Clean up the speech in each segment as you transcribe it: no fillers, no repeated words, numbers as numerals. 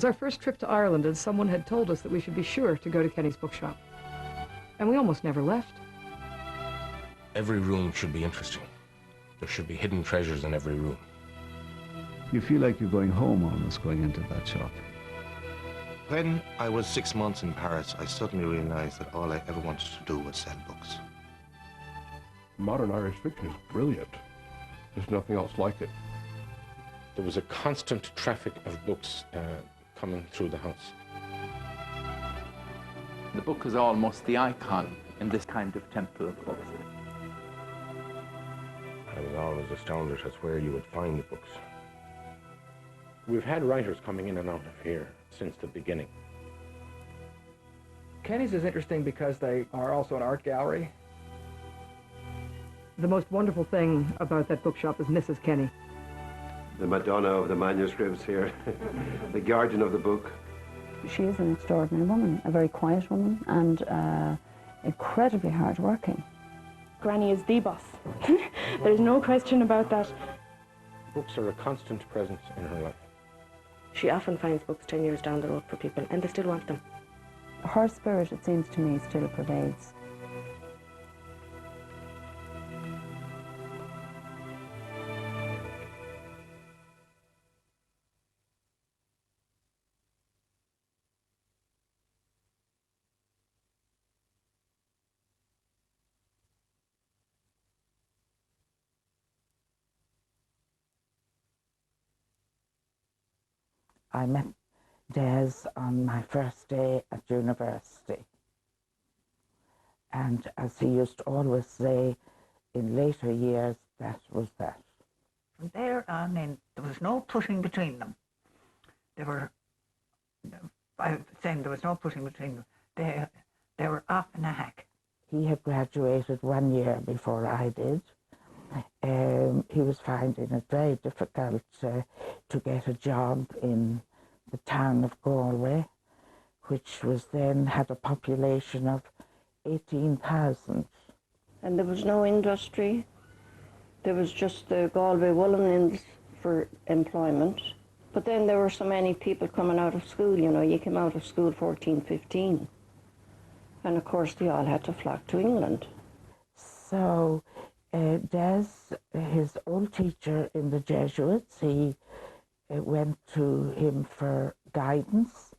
was our first trip to Ireland, and someone had told us that we should be sure to go to Kenny's bookshop. And we almost never left. Every room should be interesting. There should be hidden treasures in every room. You feel like you're going home almost going into that shop. When I was 6 months in Paris, I suddenly realized that all I ever wanted to do was sell books. Modern Irish fiction is brilliant. There's nothing else like it. There was a constant traffic of books coming through the house. The book is almost the icon in this kind of temple of books. I was always astounded as where you would find the books. We've had writers coming in and out of here since the beginning. Kenny's is interesting because they are also an art gallery. The most wonderful thing about that bookshop is Mrs. Kenny. The Madonna of the manuscripts here, the guardian of the book. She is an extraordinary woman, a very quiet woman, and incredibly hard-working. Granny is the boss. There's no question about that. Books are a constant presence in her life. She often finds books 10 years down the road for people, and they still want them. Her spirit, it seems to me, still pervades. I met Des on my first day at university. And as he used to always say, in later years, that was that. From there on in, there was no pushing between them. They were, I was saying there was no pushing between them. They were off in a hack. He had graduated 1 year before I did. He was finding it very difficult to get a job in the town of Galway, which was then had a population of 18,000. And there was no industry. There was just the Galway woolen mills for employment. But then there were so many people coming out of school, you know, you came out of school 14, 15. And of course they all had to flock to England. So Des, his old teacher in the Jesuits, he went to him for guidance,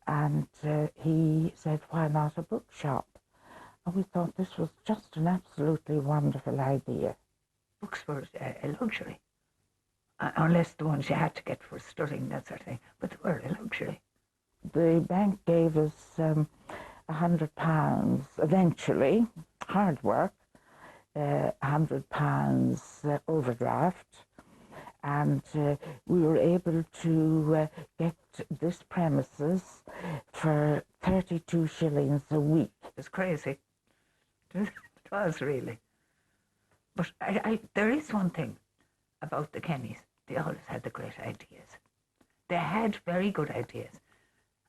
and he said, why not a bookshop? And we thought this was just an absolutely wonderful idea. Books were a luxury, unless the ones you had to get for studying, that sort of thing, but they were a luxury. The bank gave us £100 eventually, hard work, £100 overdraft, and we were able to get this premises for 32 shillings a week. It was crazy. It was really. But there is one thing about the Kennys. They always had the great ideas. They had very good ideas.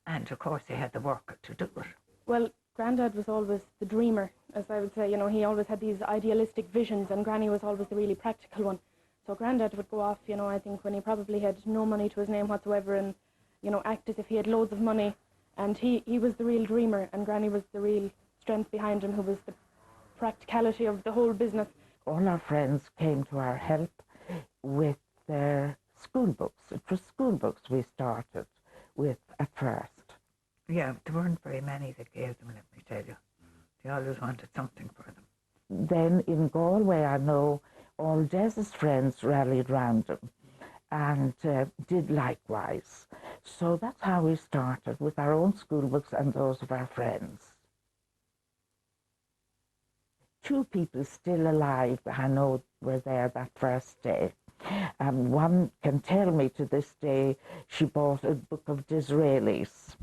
And of course they had the work to do it. Well, Grandad was always the dreamer, as I would say. You know, he always had these idealistic visions, and Granny was always the really practical one. So Grandad would go off, you know, I think when he probably had no money to his name whatsoever, and, you know, act as if he had loads of money. And he was the real dreamer, and Granny was the real strength behind him, who was the practicality of the whole business. All our friends came to our help with their school books. It was school books we started with at first. Yeah, there weren't very many that gave them, let me tell you. They always wanted something for them. Then in Galway, I know all Des's friends rallied round him and did likewise. So that's how we started, with our own school books and those of our friends. 2 people still alive I know were there that first day. And one can tell me to this day she bought a book of Disraeli's.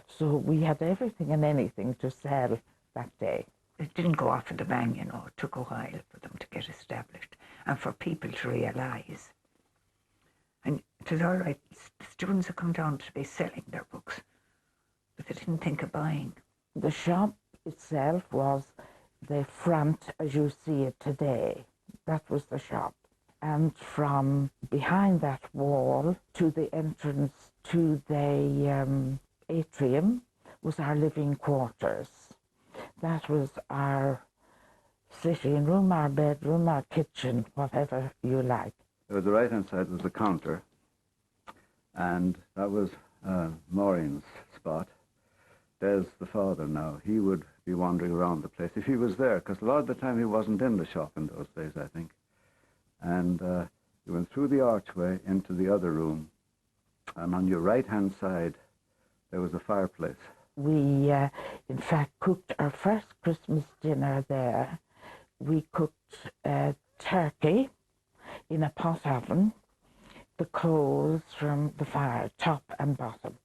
So we had everything and anything to sell that day. It didn't go off with a bang, you know. It took a while for them to get established and for people to realise. And it was all right. The students had come down to be selling their books, but they didn't think of buying. The shop itself was the front as you see it today. That was the shop. And from behind that wall to the entrance to the atrium was our living quarters. That was our sitting room, our bedroom, our kitchen, whatever you like. The right-hand side was the counter, and that was Maureen's spot. Des, the father now, he would be wandering around the place if he was there, because a lot of the time he wasn't in the shop in those days, I think. And you went through the archway into the other room, and on your right-hand side there was a fireplace. We, in fact, cooked our first Christmas dinner there. We cooked turkey in a pot oven, the coals from the fire, top and bottom.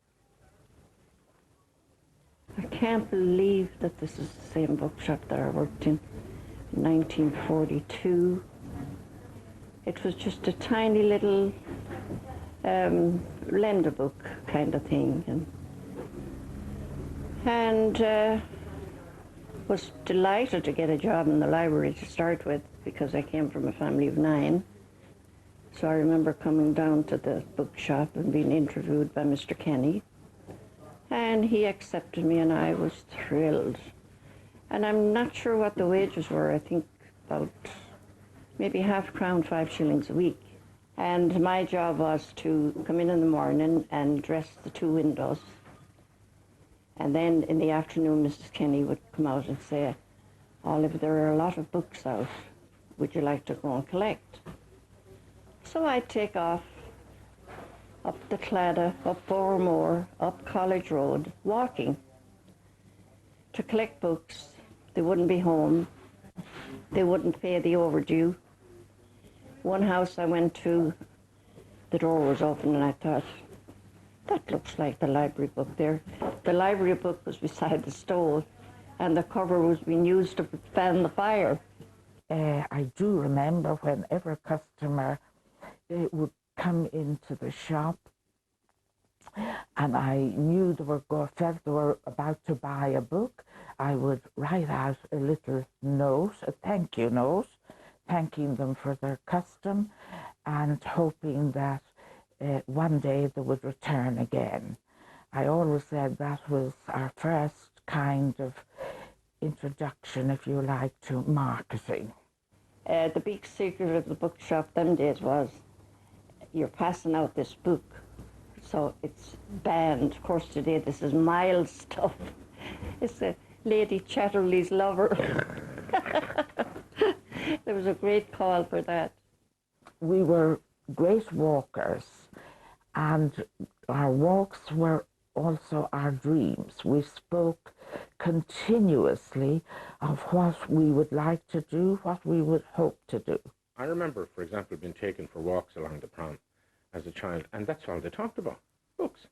I can't believe that this is the same bookshop that I worked in 1942. It was just a tiny little lender book kind of thing, and was delighted to get a job in the library to start with, because I came from a family of 9. So I remember coming down to the bookshop and being interviewed by Mr. Kenny, and he accepted me, and I was thrilled. And I'm not sure what the wages were. I think about maybe £0.5, 5 shillings a week. And my job was to come in the morning and dress the 2 windows. And then in the afternoon, Mrs. Kenny would come out and say, "Olive, there are a lot of books out. Would you like to go and collect?" So I'd take off up the Claddagh, up Bowermore, up College Road, walking to collect books. They wouldn't be home. They wouldn't pay the overdue. One house I went to, the door was open, and I thought, that looks like the library book there. The library book was beside the stove, and the cover was being used to fan the fire. I do remember whenever a customer would come into the shop, and I knew felt they were about to buy a book, I would write out a little note, a thank you note, thanking them for their custom and hoping that one day they would return again. I always said that was our first kind of introduction, if you like, to marketing. The big secret of the bookshop them days was you're passing out this book, so it's banned. Of course, today this is mild stuff. It's the Lady Chatterley's Lover. There was a great call for that. We were great walkers, and our walks were also our dreams. We spoke continuously of what we would like to do, what we would hope to do. I remember, for example, being taken for walks along the prom as a child, and that's all they talked about. Books.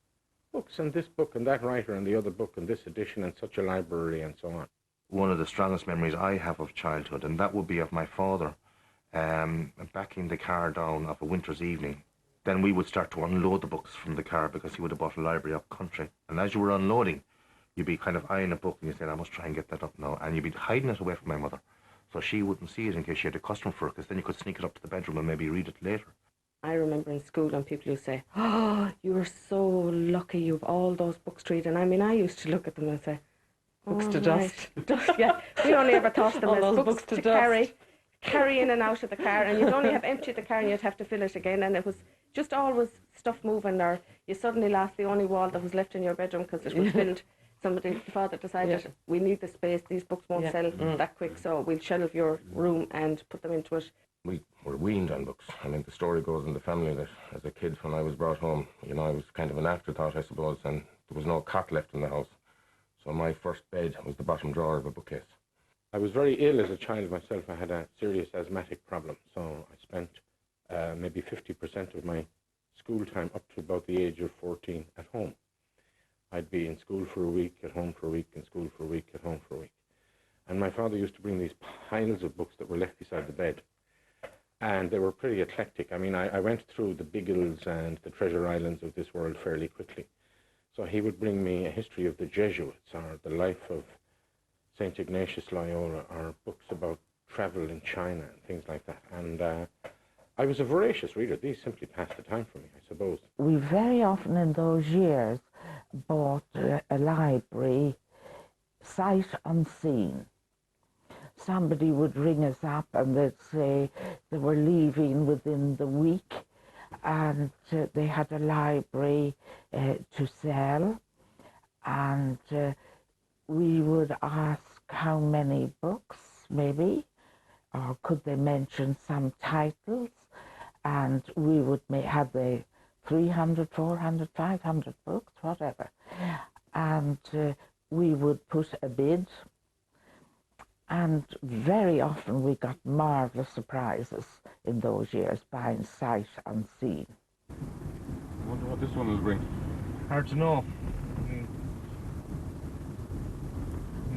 Books, and this book and that writer and the other book and this edition and such a library and so on. One of the strongest memories I have of childhood, and that would be of my father backing the car down of a winter's evening. Then we would start to unload the books from the car, because he would have bought a library up country. And as you were unloading, you'd be kind of eyeing a book and you'd say, I must try and get that up now. And you'd be hiding it away from my mother, so she wouldn't see it in case she had a customer for it, because then you could sneak it up to the bedroom and maybe read it later. I remember in school and people who say, "Oh, you were so lucky, you've all those books to read." And I mean, I used to look at them and say, books to right. dust. Yeah, we only ever thought of them All as those books to dust. carry in and out of the car, and you'd only have emptied the car and you'd have to fill it again, and it was just always stuff moving, or you suddenly lost the only wall that was left in your bedroom because it was filled. The father decided, we need the space, these books won't sell that quick, so we'll shelve your room and put them into it. We were weaned on books. I mean, the story goes in the family that as a kid, when I was brought home, you know, I was kind of an afterthought, I suppose, and there was no cot left in the house. So my first bed was the bottom drawer of a bookcase. I was very ill as a child myself. I had a serious asthmatic problem, so I spent maybe 50% of my school time up to about the age of 14 at home. I'd be in school for a week, at home for a week, in school for a week, at home for a week. And my father used to bring these piles of books that were left beside the bed. And they were pretty eclectic. I mean, I went through the Biggles and the Treasure Islands of this world fairly quickly. So he would bring me a history of the Jesuits, or the life of St. Ignatius Loyola, or books about travel in China and things like that. And I was a voracious reader. These simply passed the time for me, I suppose. We very often in those years bought a library sight unseen. Somebody would ring us up and they'd say they were leaving within the week and they had a library to sell, and we would ask how many books maybe, or could they mention some titles, and we would have the 300, 400, 500 books, whatever, and we would put a bid, and very often we got marvellous surprises in those years buying sight unseen. I wonder what this one will bring. Hard to know. You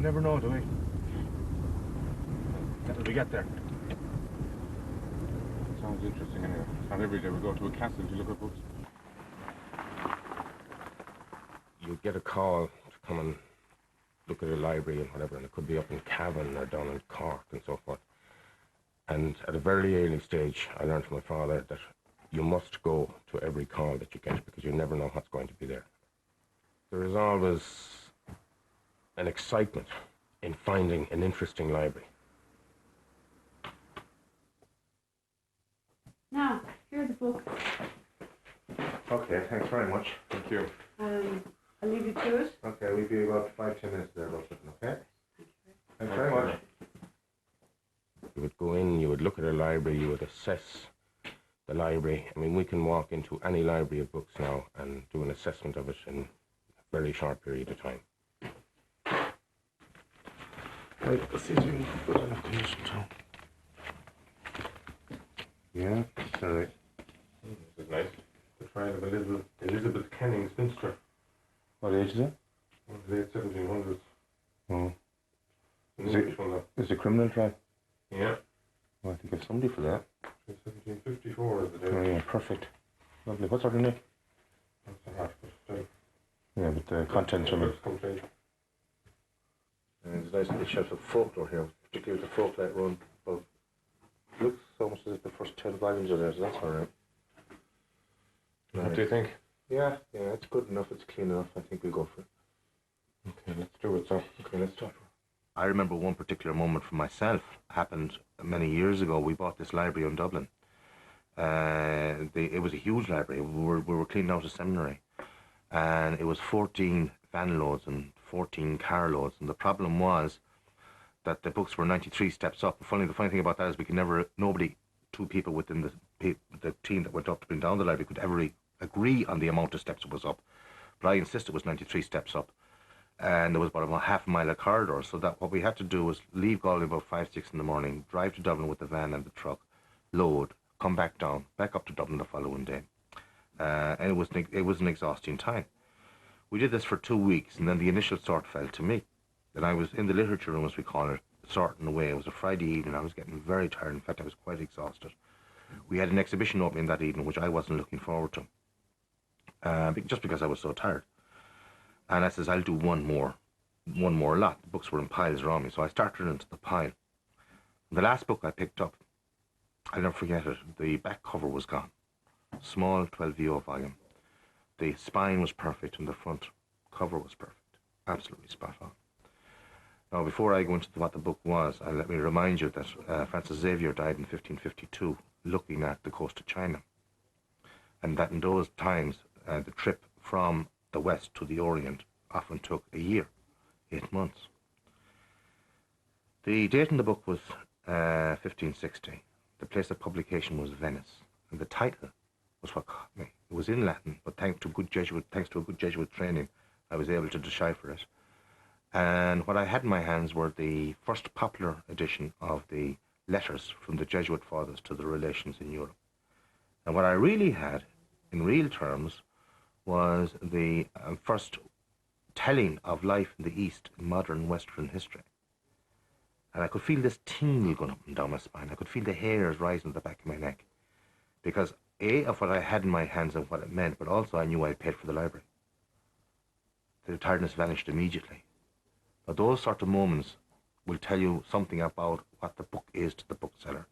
never know, do we? Until we get there. Sounds interesting anyway. It's not every day we go to a castle to look at books. You'd get a call to come and look at a library and whatever, and it could be up in Cavan or down in Cork and so forth. And at a very early stage, I learned from my father that you must go to every call that you get because you never know what's going to be there. There is always an excitement in finding an interesting library. Now, here are the books. Okay, thanks very much. Thank you. I'll leave you to it. Okay, we'll be about 5-10 minutes there, okay? Thanks very much. You would go in, you would look at a library, you would assess the library. I mean, we can walk into any library of books now and do an assessment of it in a very short period of time. Right, let's see if we can put an application too. Yeah, sorry. This is nice. The trial of Elizabeth Kenning, spinster. What age is it? The late 1700s. Oh. Is it a criminal trial? Yeah. Well, I think there's somebody for that. 1754 is the date. Oh yeah, perfect. Lovely. What's her name? That's a half mistake. Yeah, but the contents are complete. And there's a nice little shelf of folklore here, particularly with the folklore run above. Looks almost as if the first 10 volumes are there, so that's alright. What do you think? Yeah, it's good enough, it's clean enough, I think we'll go for it. Okay, let's do it, so. Okay, let's start. I remember one particular moment for myself happened many years ago. We bought this library in Dublin. It was a huge library. We were cleaning out a seminary, and it was 14 van loads and 14 car loads. And the problem was that the books were 93 steps up. The funny thing about that is nobody, two people within the team that went up to bring down the library could ever agree on the amount of steps it was up. But I insisted it was 93 steps up. And there was about a half mile of corridor, so that what we had to do was leave Galway about 5-6 in the morning, drive to Dublin with the van and the truck, load, come back down, back up to Dublin the following day. And it was an exhausting time. We did this for 2 weeks, and then the initial sort fell to me. Then I was in the literature room, as we call it, sorting away. It was a Friday evening. I was getting very tired. In fact, I was quite exhausted. We had an exhibition opening that evening, which I wasn't looking forward to, just because I was so tired. And I says, I'll do one more lot. The books were in piles around me, so I started into the pile. The last book I picked up, I'll never forget it, the back cover was gone. Small 12VO volume. The spine was perfect and the front cover was perfect. Absolutely spot on. Now, before I go into what the book was, let me remind you that Francis Xavier died in 1552, looking at the coast of China. And that in those times, the trip from the West to the Orient often took a year, 8 months. The date in the book was 1560. The place of publication was Venice, and the title was what caught me. It was in Latin, but thanks to a good Jesuit training, I was able to decipher it. And what I had in my hands were the first popular edition of the letters from the Jesuit fathers to the relations in Europe. And what I really had, in real terms, was the first telling of life in the East in modern Western history. And I could feel this tingle going up and down my spine. I could feel the hairs rising at the back of my neck. Because A, of what I had in my hands and what it meant, but also I knew I paid for the library. The tiredness vanished immediately. Now, those sort of moments will tell you something about what the book is to the bookseller.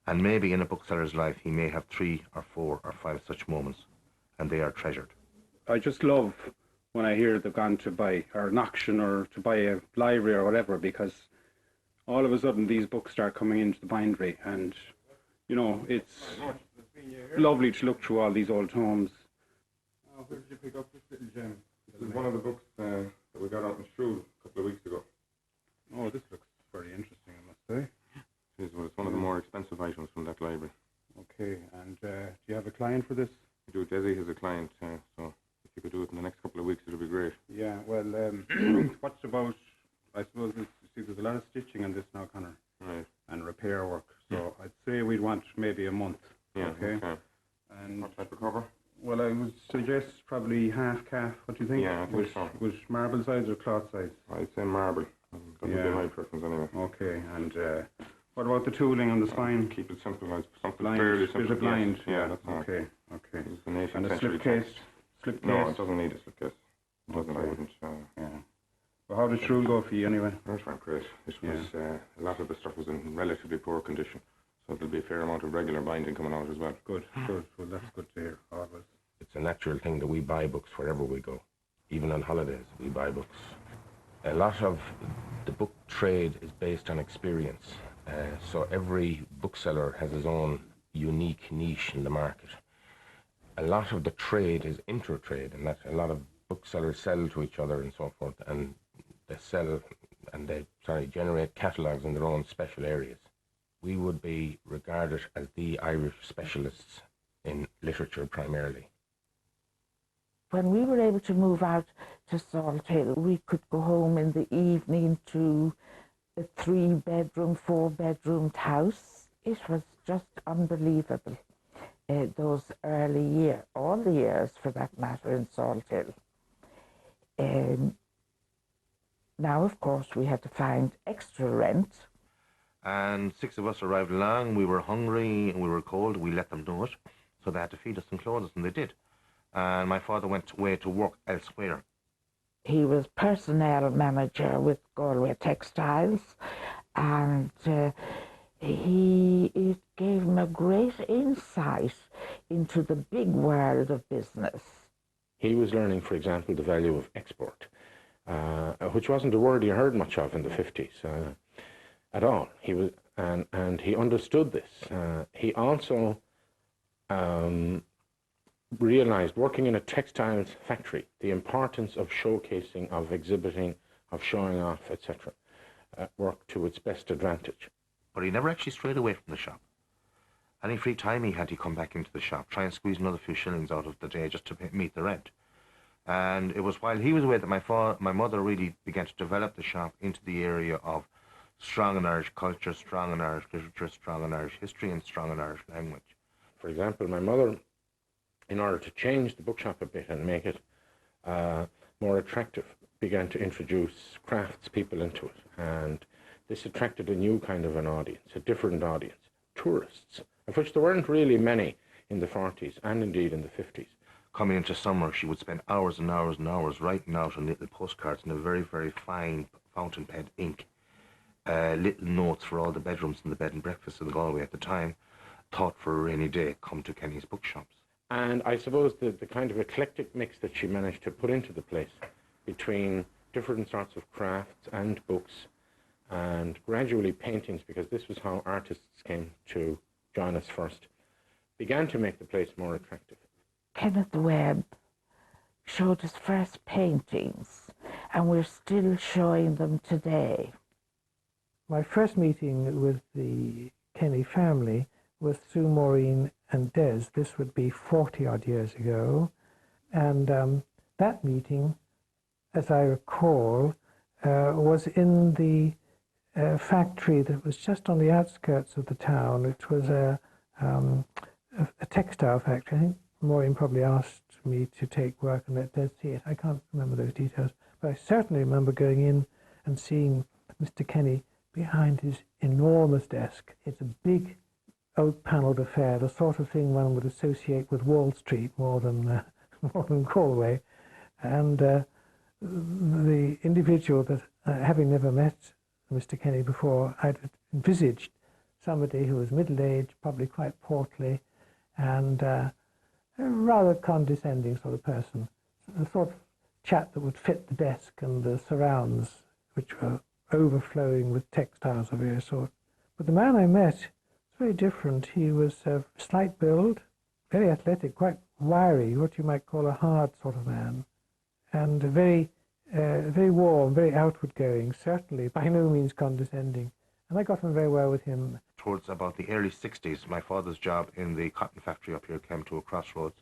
And maybe in a bookseller's life, he may have 3 or 4 or 5 such moments, and they are treasured. I just love when I hear they've gone to buy, or an auction, or to buy a library or whatever, because all of a sudden these books start coming into the bindery, and, you know, it's lovely to look through all these old tomes. Oh, where did you pick up this little gem? This is one of the books that we got out in Shrewd a couple of weeks ago. Oh, this looks very interesting, I must say. It's one of the more expensive items from that library. Okay, and do you have a client for this? I do. Desi has a client, so if you could do it in the next couple of weeks, it would be great. Yeah, well, what's about, I suppose, there's a lot of stitching on this now, Connor. Right. And repair work, so I'd say we'd want maybe a month. Yeah, okay. And what type of cover? Well, I would suggest probably half calf. What do you think? Yeah, I think so. With marble size or cloth size? I'd say marble. That would be my preference anyway. Okay, and what about the tooling on the spine? Keep it simple, something blind, fairly simple. Is it blind? Yeah, that's okay. Okay. It's the 18th and a century slipcase? Slipcase? No, it doesn't need a slipcase. It doesn't. I wouldn't. Yeah. Well, how did Shrewd go for you anyway? It went great. It was a lot of the stuff was in relatively poor condition, so there'll be a fair amount of regular binding coming out as well. Good, good. Well, that's good to hear. Always. It's a natural thing that we buy books wherever we go. Even on holidays, we buy books. A lot of the book trade is based on experience. So every bookseller has his own unique niche in the market. A lot of the trade is inter-trade, and that a lot of booksellers sell to each other and so forth, and they sell and they generate catalogues in their own special areas. We would be regarded as the Irish specialists in literature primarily. When we were able to move out to Salt Hill, we could go home in the evening to a 3-bedroom, 4-bedroomed house. It was just unbelievable. Those early years, all the years for that matter, in Salt Hill. Now, of course, we had to find extra rent. And 6 of us arrived along. We were hungry and we were cold. We let them know it. So they had to feed us and clothe us, and they did. And my father went away to work elsewhere. He was personnel manager with Galway Textiles, and it gave him a great insight into the big world of business. He was learning, for example, the value of export, which wasn't a word you heard much of in the 50s at all. He was, and he understood this. He also realized, working in a textiles factory, the importance of showcasing, of exhibiting, of showing off, etc. Worked to its best advantage. But he never actually strayed away from the shop. Any free time he had, he'd come back into the shop, try and squeeze another few shillings out of the day just to meet the rent. And it was while he was away that my mother really began to develop the shop into the area of strong in Irish culture, strong in Irish literature, strong in Irish history, and strong in Irish language. For example, my mother, in order to change the bookshop a bit and make it more attractive, began to introduce craftspeople into it. And this attracted a new kind of an audience, a different audience, tourists, of which there weren't really many in the 40s and indeed in the 50s. Coming into summer, she would spend hours and hours and hours writing out on little postcards in a very, very fine fountain pen ink, little notes for all the bedrooms in the bed and breakfast in Galway at the time, thought for a rainy day, come to Kenny's bookshops. And I suppose the kind of eclectic mix that she managed to put into the place between different sorts of crafts and books and gradually paintings, because this was how artists came to join us first, began to make the place more attractive. Kenneth Webb showed his first paintings, and we're still showing them today. My first meeting with the Kenny family was through Maureen and Des. This would be 40-odd years ago. And that meeting, as I recall, was in the factory that was just on the outskirts of the town. It was a textile factory. I think Maureen probably asked me to take work and let Des see it. I can't remember those details. But I certainly remember going in and seeing Mr. Kenny behind his enormous desk. It's a big oak-panelled affair, the sort of thing one would associate with Wall Street more than Galway. And the individual that, having never met Mr. Kenny before, I'd envisaged somebody who was middle-aged, probably quite portly, and a rather condescending sort of person. The sort of chap that would fit the desk and the surrounds, which were overflowing with textiles of various sorts. But the man I met was very different. He was slight build, very athletic, quite wiry, what you might call a hard sort of man, and very warm, very outward-going, certainly by no means condescending. And I got on very well with him. Towards about the early 60s, my father's job in the cotton factory up here came to a crossroads.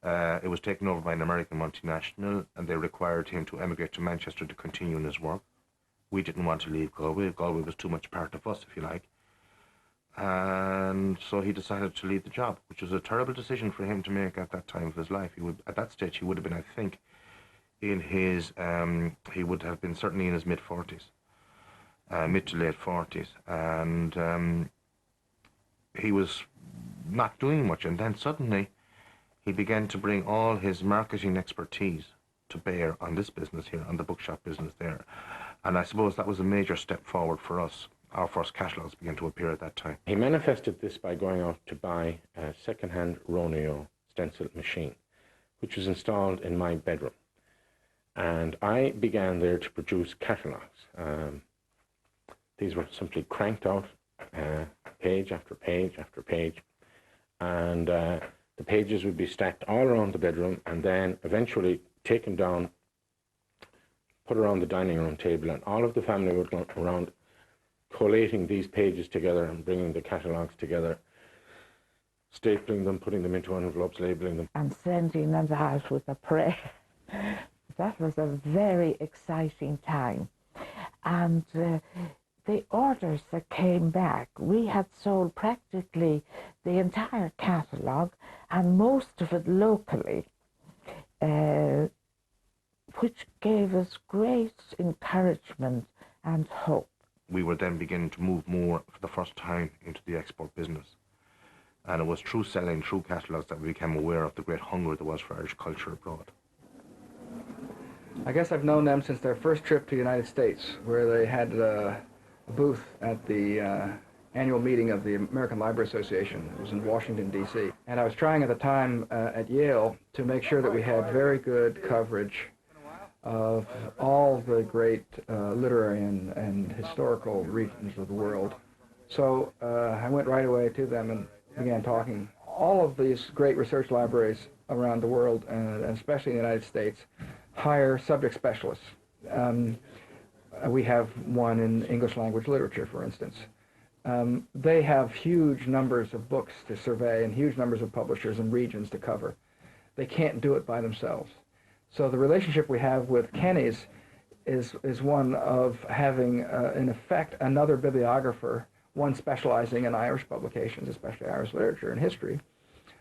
It was taken over by an American multinational, and they required him to emigrate to Manchester to continue in his work. We didn't want to leave Galway. Galway was too much part of us, if you like. And so he decided to leave the job, which was a terrible decision for him to make at that time of his life. At that stage, he would have been, I think, in his, he would have been certainly in his mid-40s. Mid to late 40s, and he was not doing much, and then suddenly he began to bring all his marketing expertise to bear on this business here, on the bookshop business there, and I suppose that was a major step forward for us. Our first catalogues began to appear at that time. He manifested this by going out to buy a second-hand Roneo stencil machine, which was installed in my bedroom, and I began there to produce catalogues. These were simply cranked out, page after page after page, and the pages would be stacked all around the bedroom, and then eventually taken down, put around the dining room table, and all of the family would go around collating these pages together and bringing the catalogues together, stapling them, putting them into envelopes, labeling them. And sending them out with a prayer. That was a very exciting time. And the orders that came back, we had sold practically the entire catalogue and most of it locally, which gave us great encouragement and hope. We were then beginning to move more for the first time into the export business. And it was through selling, through catalogues, that we became aware of the great hunger there was for Irish culture abroad. I guess I've known them since their first trip to the United States, where they had a booth at the annual meeting of the American Library Association. It was in Washington, D.C. And I was trying at the time at Yale to make sure that we had very good coverage of all the great literary and historical regions of the world. So I went right away to them and began talking. All of these great research libraries around the world, and especially in the United States, hire subject specialists. We have one in English language literature, for instance. They have huge numbers of books to survey and huge numbers of publishers and regions to cover. They can't do it by themselves. So the relationship we have with Kenny's is one of having, in effect, another bibliographer, one specializing in Irish publications, especially Irish literature and history,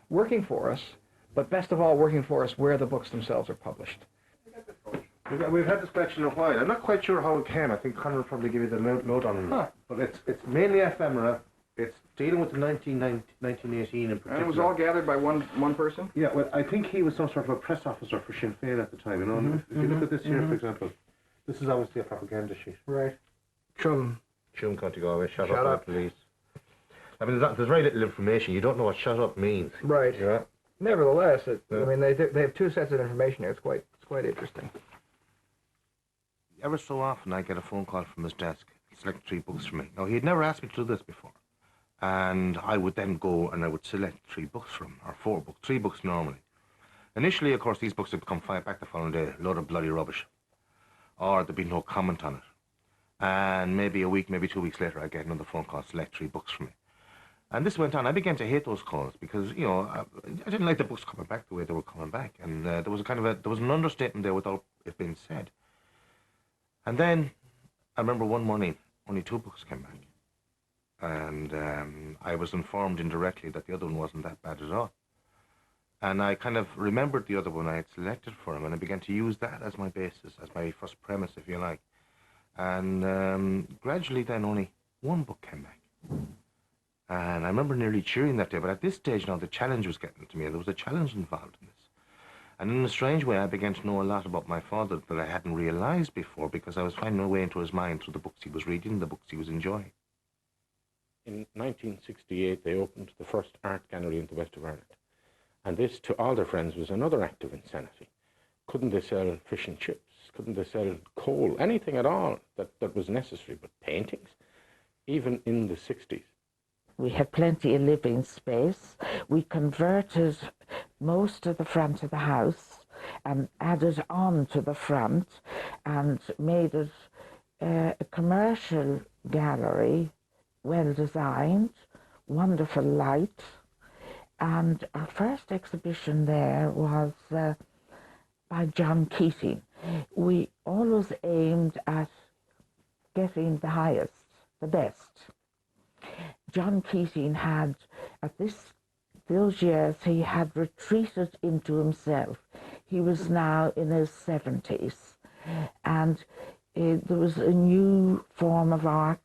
working for us, but best of all, working for us where the books themselves are published. We've had this collection a while. I'm not quite sure how it came. I think Conor will probably give you the note on it. But it's mainly ephemera. It's dealing with the 1918 in particular. And it was all gathered by one person? Yeah, well, I think he was some sort of a press officer for Sinn Féin at the time. You know, if you look at this here, for example, this is obviously a propaganda sheet. Right. Chum County Galway, shut up by the police. I mean, there's very little information. You don't know what shut up means. Right. Yeah. Nevertheless, I mean, they have two sets of information here. It's quite interesting. Ever so often, I get a phone call from his desk, select 3 books for me. Now, he had never asked me to do this before. And I would then go and I would select 3 books from him, or 4 books, 3 books normally. Initially, of course, these books would come back the following day, a load of bloody rubbish. Or there'd be no comment on it. And maybe a week, maybe 2 weeks later, I get another phone call, select 3 books from me. And this went on. I began to hate those calls because, you know, I didn't like the books coming back the way they were coming back. And there was an understatement there without it being said. And then, I remember one morning, only 2 books came back. And I was informed indirectly that the other one wasn't that bad at all. And I kind of remembered the other one I had selected for him, and I began to use that as my basis, as my first premise, if you like. And gradually then only 1 book came back. And I remember nearly cheering that day, but at this stage now the challenge was getting to me, and there was a challenge involved in this. And in a strange way, I began to know a lot about my father that I hadn't realized before, because I was finding my way into his mind through the books he was reading, the books he was enjoying. In 1968, they opened the first art gallery in the west of Ireland. And this, to all their friends, was another act of insanity. Couldn't they sell fish and chips? Couldn't they sell coal? Anything at all that was necessary, but paintings? Even in the 60s. We had plenty of living space. We converted most of the front of the house and added on to the front and made it a commercial gallery, well designed, wonderful light. And our first exhibition there was by John Keating. We always aimed at getting the highest, the best. John Keating had, at those years, he had retreated into himself. He was now in his 70s, and there was a new form of art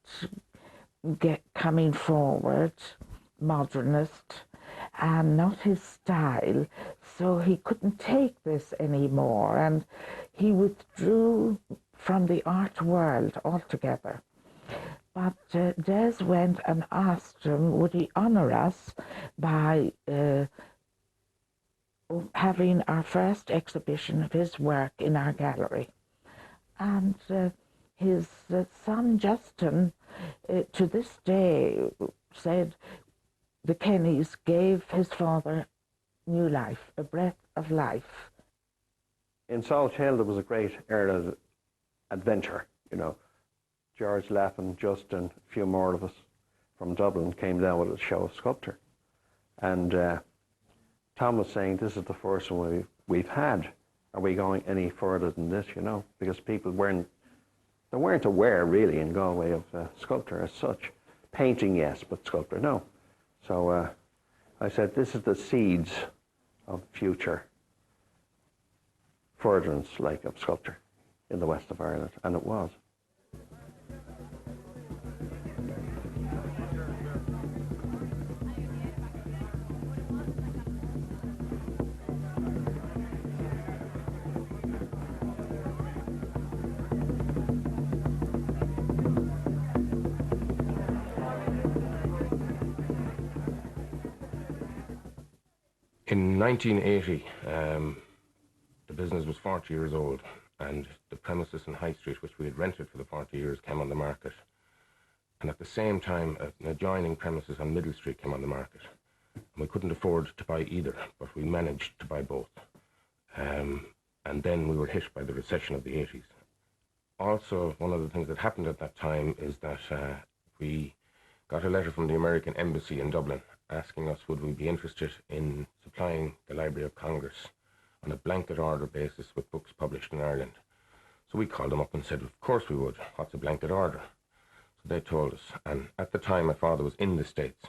coming forward, modernist, and not his style, so he couldn't take this anymore, and he withdrew from the art world altogether. But Des went and asked him, would he honour us by having our first exhibition of his work in our gallery. And his son Justin, to this day, said the Kennys gave his father new life, a breath of life. In Salt Hill, there was a great era of adventure, you know. George Lappin, Justin, a few more of us from Dublin came down with a show of sculpture. And Tom was saying, this is the first one we've had. Are we going any further than this, you know? Because people weren't aware really in Galway of sculpture as such. Painting, yes, but sculpture, no. So I said, this is the seeds of future furtherance, like, of sculpture in the west of Ireland, and it was. In 1980, the business was 40 years old, and the premises in High Street, which we had rented for the 40 years, came on the market. And at the same time, an adjoining premises on Middle Street came on the market. And we couldn't afford to buy either, but we managed to buy both. And then we were hit by the recession of the 80s. Also, one of the things that happened at that time is that we got a letter from the American Embassy in Dublin asking us would we be interested in supplying the Library of Congress on a blanket order basis with books published in Ireland. So we called them up and said, of course we would. What's a blanket order? So they told us. And at the time, my father was in the States.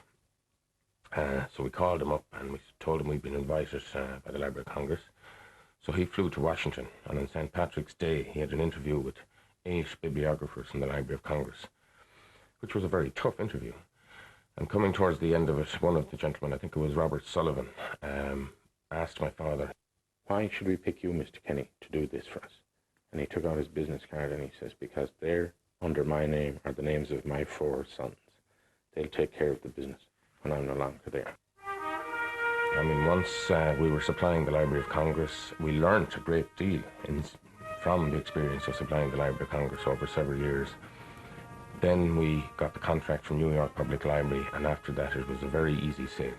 So we called him up and we told him we'd been invited by the Library of Congress. So he flew to Washington, and on St. Patrick's Day, he had an interview with 8 bibliographers from the Library of Congress, which was a very tough interview. And coming towards the end of it, one of the gentlemen, I think it was Robert Sullivan, asked my father, why should we pick you, Mr. Kenny, to do this for us? And he took out his business card and he says, because they're under my name are the names of my 4 sons. They'll take care of the business when I'm no longer there. I mean, once we were supplying the Library of Congress, we learnt a great deal from the experience of supplying the Library of Congress over several years. Then we got the contract from New York Public Library, and after that it was a very easy sale.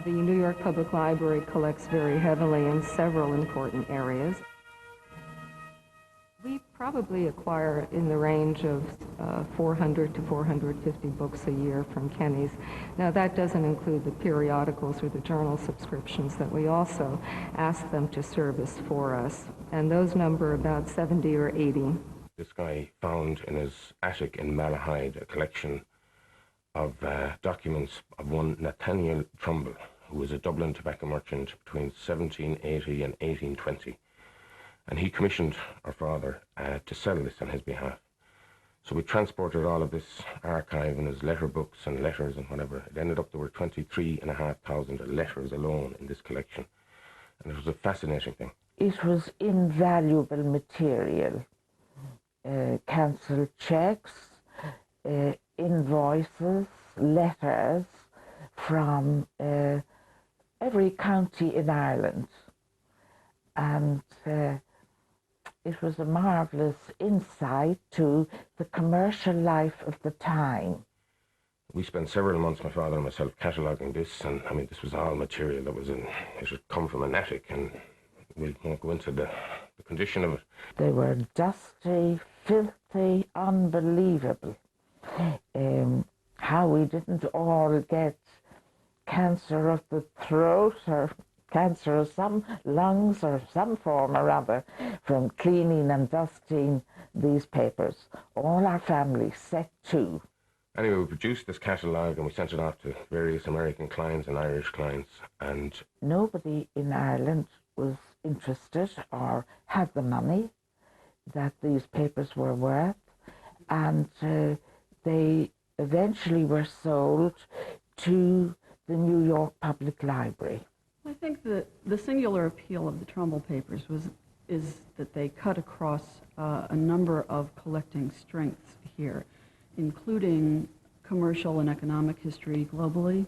The New York Public Library collects very heavily in several important areas. We probably acquire in the range of 400 to 450 books a year from Kenny's. Now that doesn't include the periodicals or the journal subscriptions that we also ask them to service for us, and those number about 70 or 80. This guy found in his attic in Malahide a collection of documents of one Nathaniel Trumbull, who was a Dublin tobacco merchant between 1780 and 1820. And he commissioned our father to sell this on his behalf. So we transported all of this archive and his letter books and letters and whatever. It ended up there were 23,500 letters alone in this collection. And it was a fascinating thing. It was invaluable material. Cancelled checks, invoices, letters from every county in Ireland. And it was a marvellous insight to the commercial life of the time. We spent several months, my father and myself, cataloguing this, and I mean, this was all material that was it had come from an attic, and we won't go into the condition of it. They were dusty, filthy, unbelievable. How we didn't all get cancer of the throat or cancer of some lungs or some form or other from cleaning and dusting these papers. All our family set to. Anyway, we produced this catalogue and we sent it off to various American clients and Irish clients, and nobody in Ireland was interested or had the money that these papers were worth, and they eventually were sold to the New York Public Library. I think that the singular appeal of the Trumbull papers is that they cut across a number of collecting strengths here, including commercial and economic history globally,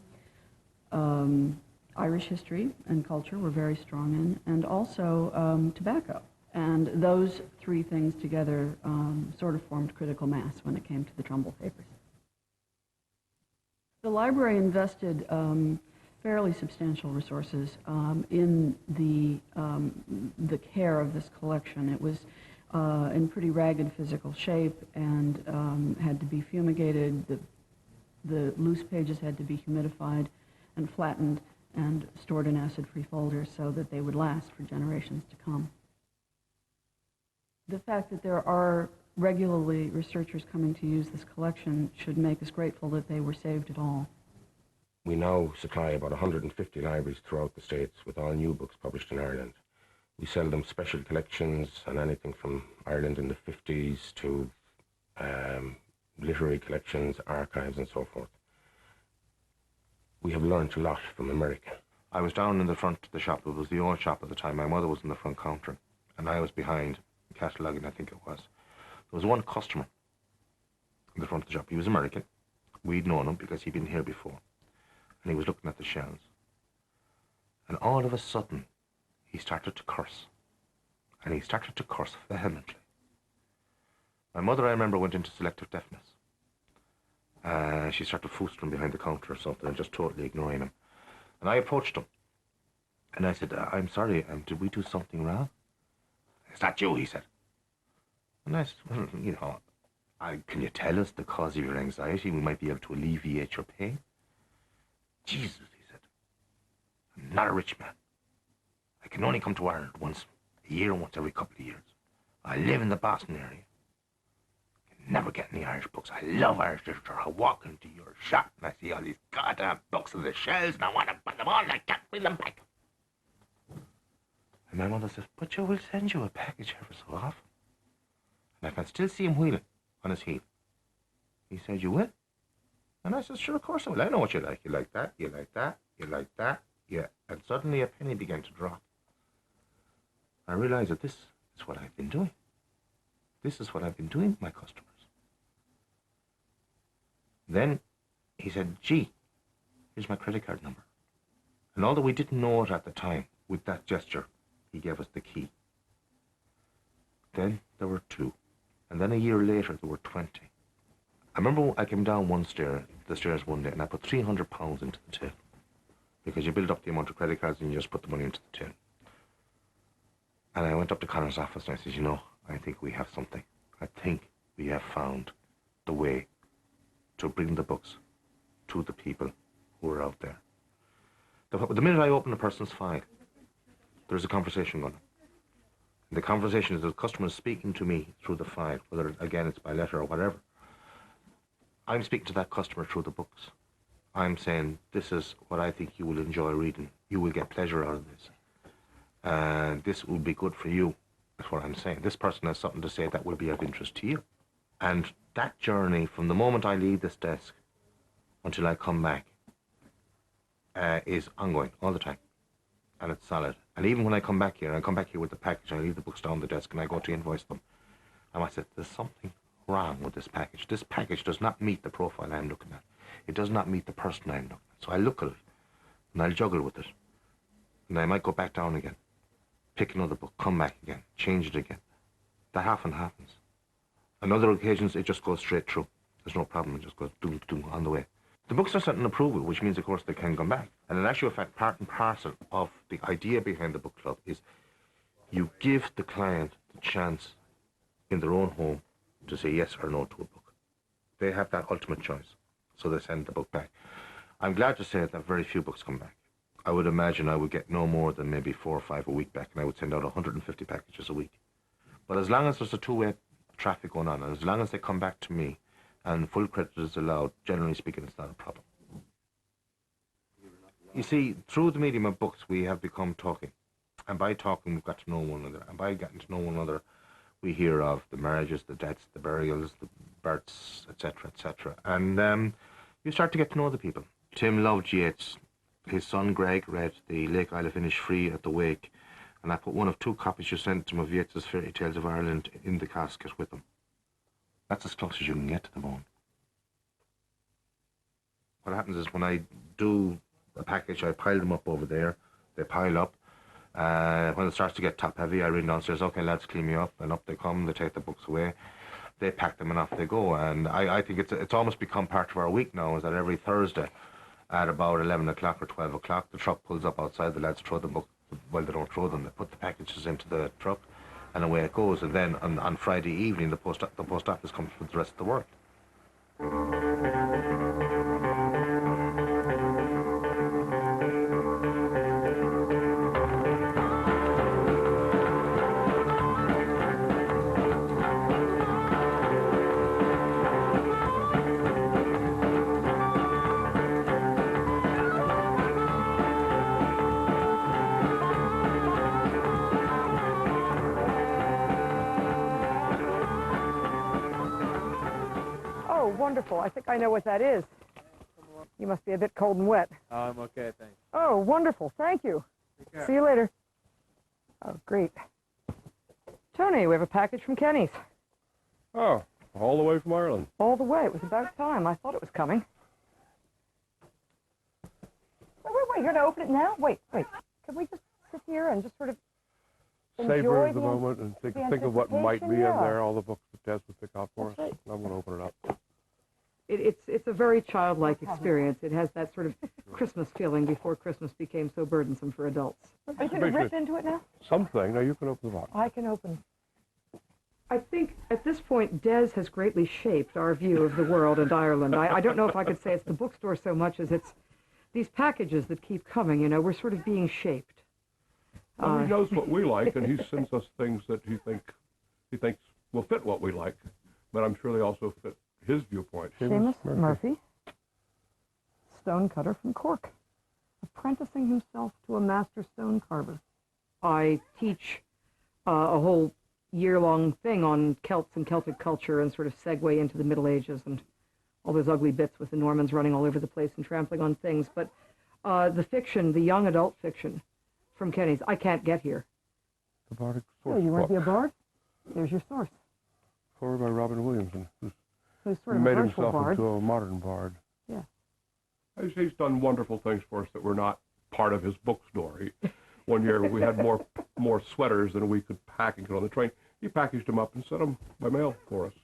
Irish history and culture were very strong in, and also tobacco. And those three things together sort of formed critical mass when it came to the Trumbull papers. The library invested fairly substantial resources in the care of this collection. It was in pretty ragged physical shape and had to be fumigated. The loose pages had to be humidified and flattened and stored in acid-free folders so that they would last for generations to come. The fact that there are regularly researchers coming to use this collection should make us grateful that they were saved at all. we now supply about 150 libraries throughout the States with all new books published in Ireland. We sell them special collections and anything from Ireland in the 50s to literary collections, archives and so forth. We have learned a lot from America. I was down in the front of the shop. It was the old shop at the time. My mother was in the front counter and I was behind cataloguing, I think it was. There was one customer in the front of the shop. He was American. We'd known him because he'd been here before. And he was looking at the shelves. And all of a sudden, he started to curse. And he started to curse vehemently. My mother, I remember, went into selective deafness. She started foostering behind the counter or something and just totally ignoring him. And I approached him. And I said, I'm sorry, did we do something wrong? Is that you? He said. And I said, well, you know, can you tell us the cause of your anxiety? We might be able to alleviate your pain. Jesus, he said. I'm not a rich man. I can only come to Ireland once a year, once every couple of years. I live in the Boston area. I can never get any Irish books. I love Irish literature. I walk into your shop and I see all these goddamn books on the shelves and I want to buy them all and I can't bring them back. And my mother says, but Joe will send you a package every so often. And I can still see him wheeling on his heel. He said, you will? And I said, sure, of course I will. I know what you like. You like that, you like that, you like that. Yeah. And suddenly a penny began to drop. I realized that this is what I've been doing. This is what I've been doing with my customers. Then he said, gee, here's my credit card number. And although we didn't know it at the time, with that gesture, he gave us the key. Then there were 2. And then a year later, there were 20. I remember I came down the stairs one day, and I put £300 into the till. Because you build up the amount of credit cards and you just put the money into the till. And I went up to Connor's office and I said, you know, I think we have something. I think we have found the way to bring the books to the people who are out there. The minute I open a person's file, there's a conversation going on. And the conversation is the customer is speaking to me through the file, whether, again, it's by letter or whatever. I'm speaking to that customer through the books. I'm saying, this is what I think you will enjoy reading. You will get pleasure out of this. And this will be good for you. That's what I'm saying. This person has something to say that will be of interest to you. And that journey, from the moment I leave this desk until I come back, is ongoing all the time. And it's solid. And even when I come back here with the package, I leave the books down the desk and I go to invoice them. And I said, there's something wrong with this package. This package does not meet the profile I'm looking at. It does not meet the person I'm looking at. So I look at it, and I'll juggle with it. And I might go back down again, pick another book, come back again, change it again. That often happens. On other occasions, it just goes straight through. There's no problem. It just goes doom, doom, on the way. The books are set in approval, which means, of course, they can come back. And in actual fact, part and parcel of the idea behind the book club is you give the client the chance in their own home to say yes or no to a book. They have that ultimate choice, so they send the book back. I'm glad to say that very few books come back. I would imagine I would get no more than maybe 4 or 5 a week back, and I would send out 150 packages a week. But as long as there's a two-way traffic going on, and as long as they come back to me, and full credit is allowed, generally speaking, it's not a problem. You see, through the medium of books, we have become talking. And by talking, we've got to know one another. And by getting to know one another, we hear of the marriages, the deaths, the burials, the births, etc., etc. And you start to get to know the people. Tim loved Yeats. His son Greg read The Lake Isle of Innisfree at the wake, and I put one of 2 copies you sent him of Yeats's Fairy Tales of Ireland in the casket with him. That's as close as you can get to the bone. What happens is when I do a package, I pile them up over there. They pile up. When it starts to get top heavy, I ring downstairs, okay, lads, clean me up. And up they come, they take the books away. They pack them and off they go. And I think it's almost become part of our week now, is that every Thursday at about 11 o'clock or 12 o'clock, the truck pulls up outside, the lads throw the book. Well, they don't throw them, they put the packages into the truck, and away it goes. And then on Friday evening, the post office comes with the rest of the work. Wonderful. I think I know what that is. You must be a bit cold and wet. Oh, I'm okay, thanks. Oh, wonderful. Thank you. Take care. See you later. Oh, great. Tony, we have a package from Kenny's. Oh, all the way from Ireland. All the way. It was about time. I thought it was coming. Wait, you're going to open it now? Wait. Can we just sit here and just sort of savor the moment and think of what might be in there, all the books that Des would pick out for us. Right. I'm going to open it up. It's a very childlike experience. It has that sort of Christmas feeling before Christmas became so burdensome for adults. Are you going to rip into it now? Something. Now you can open the box. I can open. I think at this point, Des has greatly shaped our view of the world and Ireland. I don't know if I could say it's the bookstore so much as it's these packages that keep coming. You know, we're sort of being shaped. Well, he knows what we like, and he sends us things that he thinks will fit what we like. But I'm sure they also fit his viewpoint. Seamus Murphy, stonecutter from Cork, apprenticing himself to a master stone carver. I teach a whole year-long thing on Celts and Celtic culture and sort of segue into the Middle Ages and all those ugly bits with the Normans running all over the place and trampling on things. But the fiction, the young adult fiction from Kenny's, I can't get here. The Bardic Source. Oh, you want to be a bard? There's your source. Forward by Robin Williamson, who's sort who of made a himself bard. into a modern bard. Yeah. He's done wonderful things for us that were not part of his bookstore. One year we had more sweaters than we could package on the train. He packaged them up and sent them by mail for us.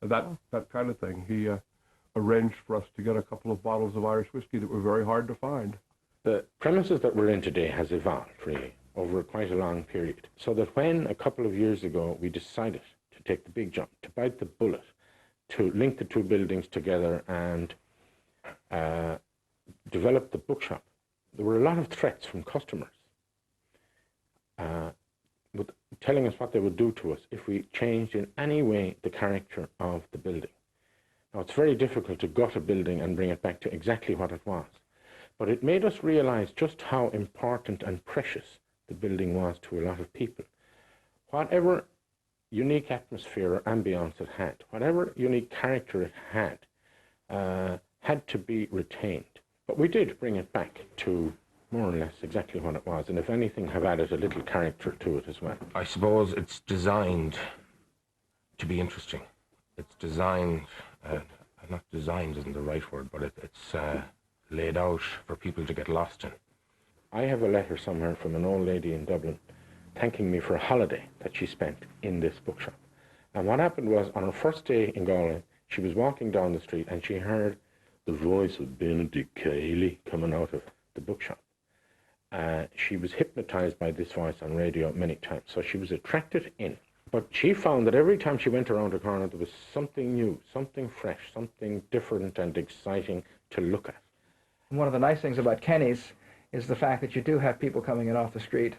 And that kind of thing. He arranged for us to get a couple of bottles of Irish whiskey that were very hard to find. The premises that we're in today has evolved, really, over quite a long period. So that when, a couple of years ago, we decided to take the big jump, to bite the bullet, to link the two buildings together and develop the bookshop, there were a lot of threats from customers with telling us what they would do to us if we changed in any way the character of the building. Now, it's very difficult to gut a building and bring it back to exactly what it was, but it made us realize just how important and precious the building was to a lot of people. Whatever unique atmosphere or ambience it had, whatever unique character it had to be retained. But we did bring it back to more or less exactly what it was, and if anything, have added a little character to it as well. I suppose it's designed to be interesting. It's designed, not designed isn't the right word, but it's laid out for people to get lost in. I have a letter somewhere from an old lady in Dublin thanking me for a holiday that she spent in this bookshop. And what happened was, on her first day in Galway, she was walking down the street and she heard the voice of Benedict Cayley coming out of the bookshop. She was hypnotized by this voice on radio many times, so she was attracted in. But she found that every time she went around a corner, there was something new, something fresh, something different and exciting to look at. One of the nice things about Kenny's is the fact that you do have people coming in off the street,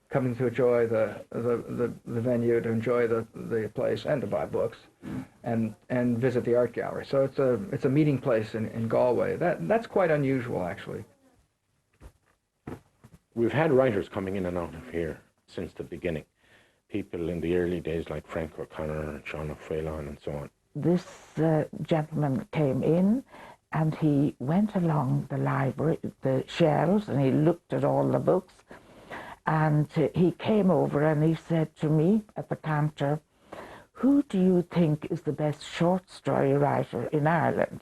coming to enjoy the venue, to enjoy the place, and to buy books, and visit the art gallery. So it's a meeting place in Galway. That's quite unusual, actually. We've had writers coming in and out of here since the beginning. People in the early days like Frank O'Connor and Sean O'Phelan and so on. This gentleman came in and he went along the library, the shelves, and he looked at all the books. And he came over and he said to me at the counter, "Who do you think is the best short story writer in Ireland?"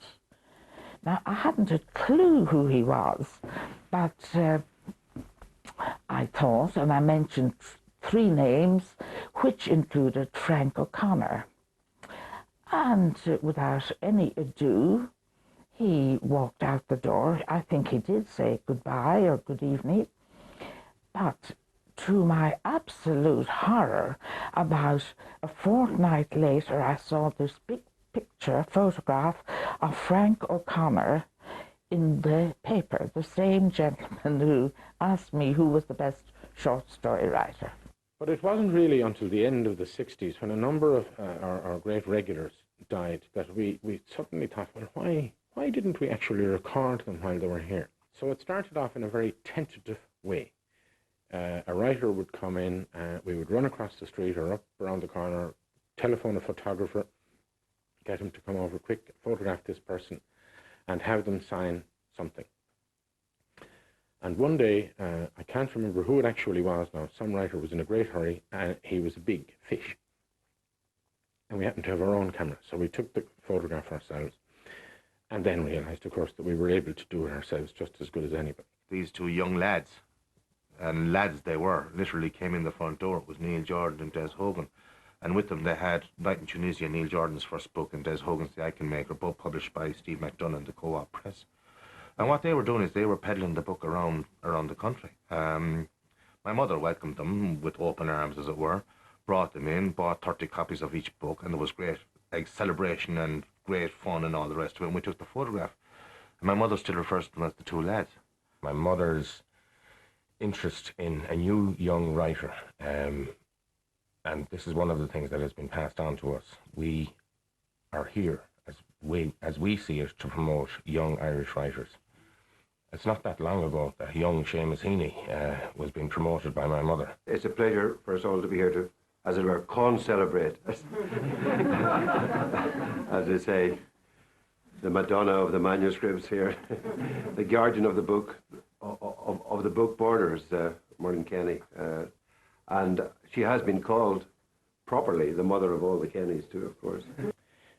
Now, I hadn't a clue who he was, but I thought, and I mentioned 3 names, which included Frank O'Connor. And without any ado, he walked out the door. I think he did say goodbye or good evening. But to my absolute horror, about a fortnight later, I saw this big photograph of Frank O'Connor in the paper, the same gentleman who asked me who was the best short story writer. But it wasn't really until the end of the 60s, when a number of our great regulars died, that we suddenly thought, well, why didn't we actually record them while they were here? So it started off in a very tentative way. A writer would come in, we would run across the street or up around the corner, telephone a photographer, get him to come over quick, photograph this person, and have them sign something. And one day, I can't remember who it actually was now, some writer was in a great hurry, and he was a big fish. And we happened to have our own camera, so we took the photograph ourselves, and then realised, of course, that we were able to do it ourselves just as good as anybody. These 2 young lads, and lads they were, literally came in the front door. It was Neil Jordan and Des Hogan. And with them they had Night in Tunisia, Neil Jordan's first book, and Des Hogan's The Icon Maker, both published by Steve MacDonagh and the Co-op Press. And what they were doing is they were peddling the book around the country. My mother welcomed them with open arms, as it were, brought them in, bought 30 copies of each book, and there was great celebration and great fun and all the rest of it, and we took the photograph. And my mother still refers to them as the 2 lads. My mother's interest in a new young writer, and this is one of the things that has been passed on to us. We are here, as we see it, to promote young Irish writers. It's not that long ago that young Seamus Heaney was being promoted by my mother. It's a pleasure for us all to be here to, as it were, con-celebrate. As they say, the Madonna of the manuscripts here, the guardian of the book, of the book borders, Maureen Kenny. And she has been called properly the mother of all the Kennys too, of course.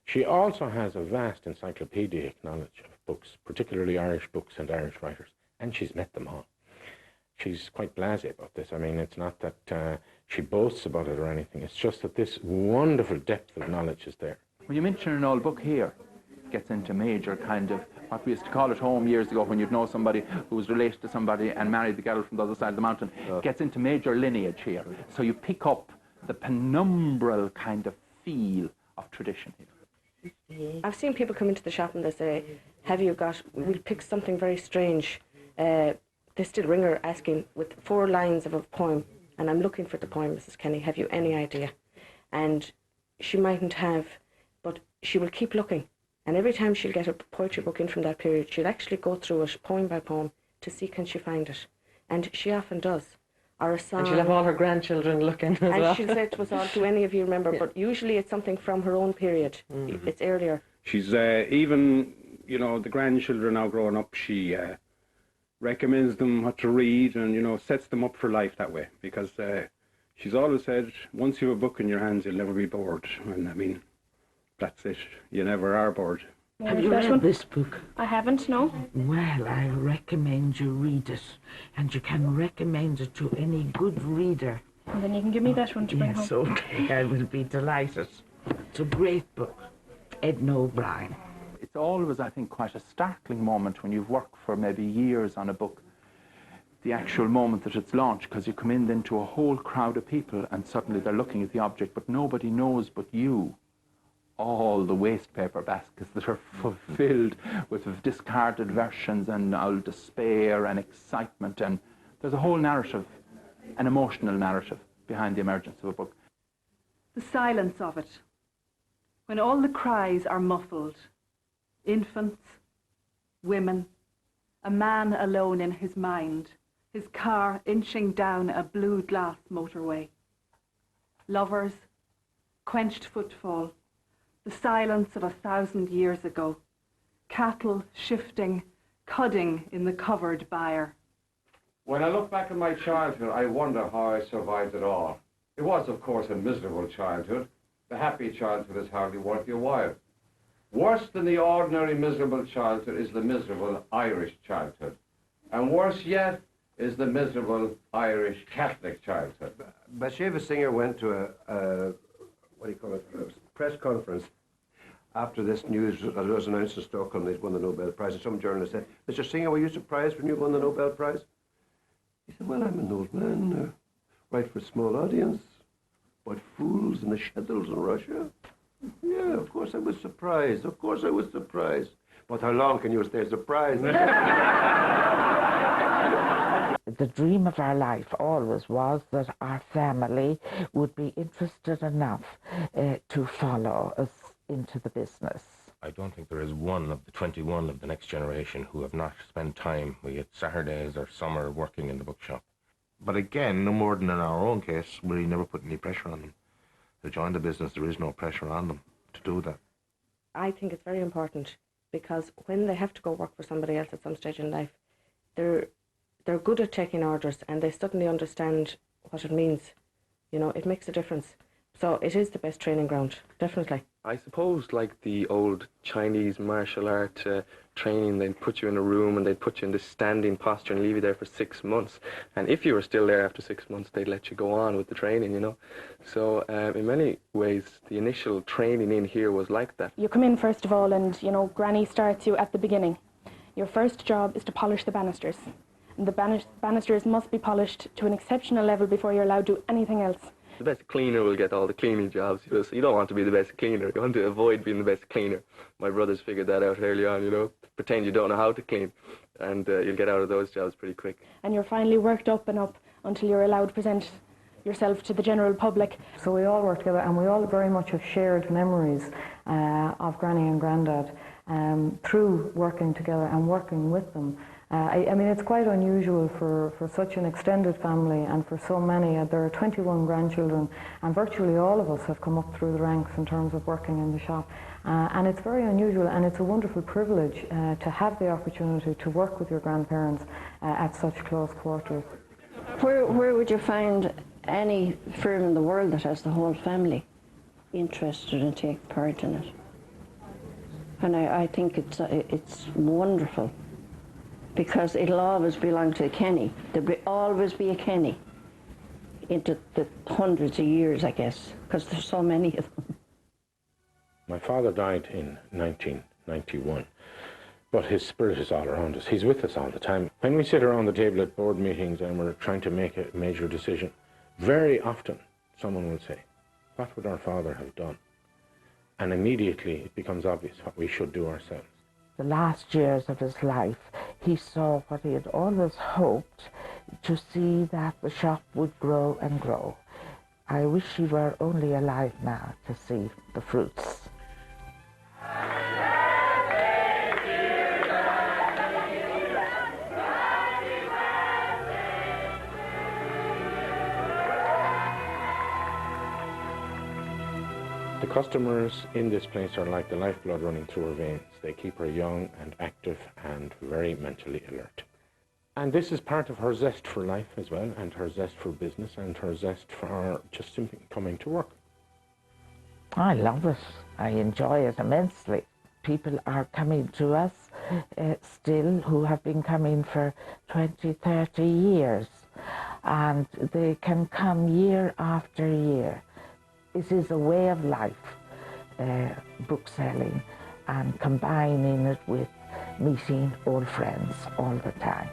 She also has a vast encyclopedic knowledge of books, particularly Irish books and Irish writers, and she's met them all. She's quite blasé about this. I mean, it's not that she boasts about it or anything. It's just that this wonderful depth of knowledge is there. When you mention an old book here, it gets into major kind of, what we used to call at home years ago, when you'd know somebody who was related to somebody and married the girl from the other side of the mountain, gets into major lineage here. So you pick up the penumbral kind of feel of tradition here. I've seen people come into the shop and they say, we'll pick something very strange. They still ring her asking with 4 lines of a poem, and I'm looking for the poem, Mrs. Kenny, have you any idea? And she mightn't have, but she will keep looking. And every time she'll get a poetry book in from that period, she'll actually go through it poem by poem to see can she find it. And she often does. Or a song. And she'll have all her grandchildren looking as well. And she'll say to us all, do any of you remember? Yeah. But usually it's something from her own period. Mm-hmm. It's earlier. She's even, the grandchildren now growing up, she recommends them what to read and, sets them up for life that way. Because she's always said, once you have a book in your hands, you'll never be bored. And I mean, that's it. You never are bored. Have you read this book? I haven't, no. Well, I recommend you read it, and you can recommend it to any good reader. And then you can give me that one to bring home. Yes, okay, I will be delighted. It's a great book. Edna O'Brien. It's always, I think, quite a startling moment when you've worked for maybe years on a book, the actual moment that it's launched, because you come in into a whole crowd of people and suddenly they're looking at the object, but nobody knows but you all the waste paper baskets that are filled with discarded versions and all despair and excitement, and there's a whole narrative, an emotional narrative behind the emergence of a book. The silence of it, when all the cries are muffled, infants, women, a man alone in his mind, his car inching down a blue glass motorway. Lovers, quenched footfall, the silence of 1,000 years ago, cattle shifting, cudding in the covered byre. When I look back at my childhood, I wonder how I survived it all. It was, of course, a miserable childhood. The happy childhood is hardly worth your while. Worse than the ordinary miserable childhood is the miserable Irish childhood. And worse yet is the miserable Irish Catholic childhood. Bathsheba Singer went to a press conference after this news was announced in Stockholm. They'd won the Nobel Prize, and some journalist said, "Mr. Singer, were you surprised when you won the Nobel Prize?" He said, "Well, I'm an old man, write for a small audience, but fools and the shekels in Russia. Yeah, of course I was surprised. Of course I was surprised. But how long can you stay surprised?" The dream of our life always was that our family would be interested enough to follow us into the business. I don't think there is one of the 21 of the next generation who have not spent time, be it Saturdays or summer, working in the bookshop. But again, no more than in our own case, we never put any pressure on them to join the business. There is no pressure on them to do that. I think it's very important, because when they have to go work for somebody else at some stage in life, they're good at taking orders, and they suddenly understand what it means. You know, it makes a difference. So it is the best training ground, definitely. I suppose like the old Chinese martial art training, they'd put you in a room and they'd put you in this standing posture and leave you there for 6 months. And if you were still there after 6 months, they'd let you go on with the training, you know. So in many ways, the initial training in here was like that. You come in first of all and, you know, Granny starts you at the beginning. Your first job is to polish the banisters. And the banisters must be polished to an exceptional level before you're allowed to do anything else. The best cleaner will get all the cleaning jobs, you know, so you don't want to be the best cleaner. You want to avoid being the best cleaner. My brothers figured that out early on, you know. Pretend you don't know how to clean, and you'll get out of those jobs pretty quick. And you're finally worked up and up until you're allowed to present yourself to the general public. So we all work together, and we all very much have shared memories of Granny and Grandad through working together and working with them. I mean, it's quite unusual for such an extended family and for so many. There are 21 grandchildren, and virtually all of us have come up through the ranks in terms of working in the shop. And it's very unusual, and it's a wonderful privilege to have the opportunity to work with your grandparents at such close quarters. Where would you find any firm in the world that has the whole family interested and take part in it? And I think it's wonderful, because it'll always belong to a Kenny. There'll always be a Kenny into the hundreds of years, I guess, because there's so many of them. My father died in 1991, but his spirit is all around us. He's with us all the time. When we sit around the table at board meetings and we're trying to make a major decision, very often someone will say, "What would our father have done?" And immediately it becomes obvious what we should do ourselves. The last years of his life, he saw what he had always hoped to see, that the shop would grow and grow. I wish he were only alive now to see the fruits. The customers in this place are like the lifeblood running through our veins. They keep her young and active and very mentally alert. And this is part of her zest for life as well, and her zest for business, and her zest for just simply coming to work. I love it. I enjoy it immensely. People are coming to us still who have been coming for 20, 30 years, and they can come year after year. It is a way of life, bookselling, and combining it with meeting old friends all the time.